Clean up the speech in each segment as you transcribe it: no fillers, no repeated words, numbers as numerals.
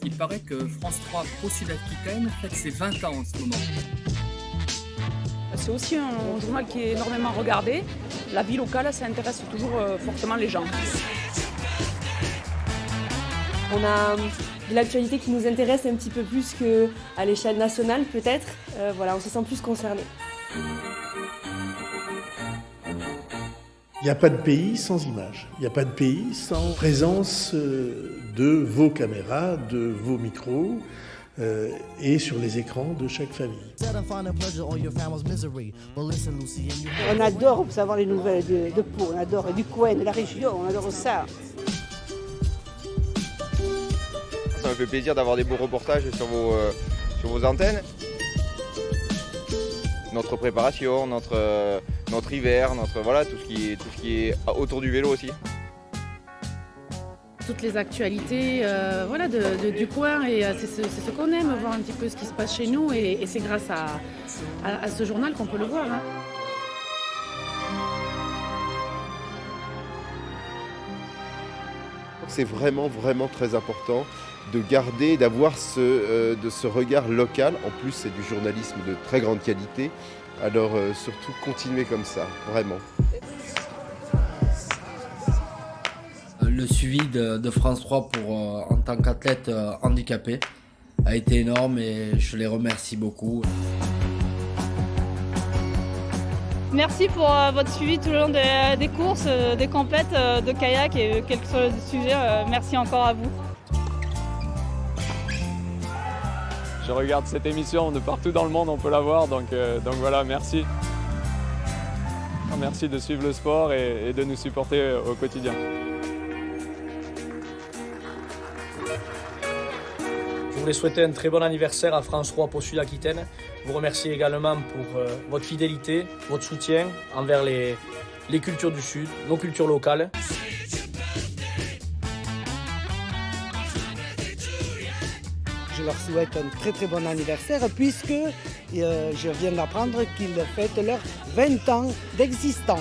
Il paraît que France 3 Pro Sud-Aquitaine fête ses 20 ans en ce moment. C'est aussi un journal qui est énormément regardé. La vie locale, ça intéresse toujours fortement les gens. On a de l'actualité qui nous intéresse un petit peu plus qu'à l'échelle nationale peut-être. Voilà, on se sent plus concerné. Il n'y a pas de pays sans images. Il n'y a pas de pays sans présence de vos caméras, de vos micros et sur les écrans de chaque famille. On adore savoir les nouvelles de Pau, on adore du coin, de la région, on adore ça. Ça me fait plaisir d'avoir des beaux reportages sur vos antennes. Notre préparation, notre hiver, voilà, tout ce qui est autour du vélo aussi. Toutes les actualités du coin, et c'est ce qu'on aime, voir un petit peu ce qui se passe chez nous, et c'est grâce à ce journal qu'on peut le voir. Hein. C'est vraiment très important de garder, d'avoir ce regard local. En plus, c'est du journalisme de très grande qualité. Alors surtout, continuez comme ça, vraiment. Le suivi de France 3 en tant qu'athlète handicapé a été énorme et je les remercie beaucoup. Merci pour votre suivi tout le long des courses, des compètes, de kayak et quel que soit le sujet. Merci encore à vous. Je regarde cette émission de partout dans le monde, on peut la voir, donc voilà, merci. Merci de suivre le sport et de nous supporter au quotidien. Je voulais souhaiter un très bon anniversaire à France 3 Pro Sud-Aquitaine. Vous remercie également pour votre fidélité, votre soutien envers les cultures du Sud, nos cultures locales. Je leur souhaite un très bon anniversaire puisque je viens d'apprendre qu'ils fêtent leurs 20 ans d'existence.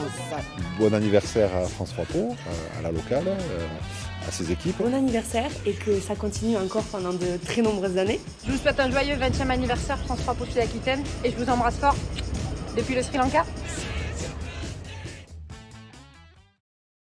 Bon anniversaire à France 3 Pro, à la locale, à ses équipes. Bon anniversaire et que ça continue encore pendant de très nombreuses années. Je vous souhaite un joyeux 20e anniversaire France 3 Pro Sud-Aquitaine et je vous embrasse fort depuis le Sri Lanka.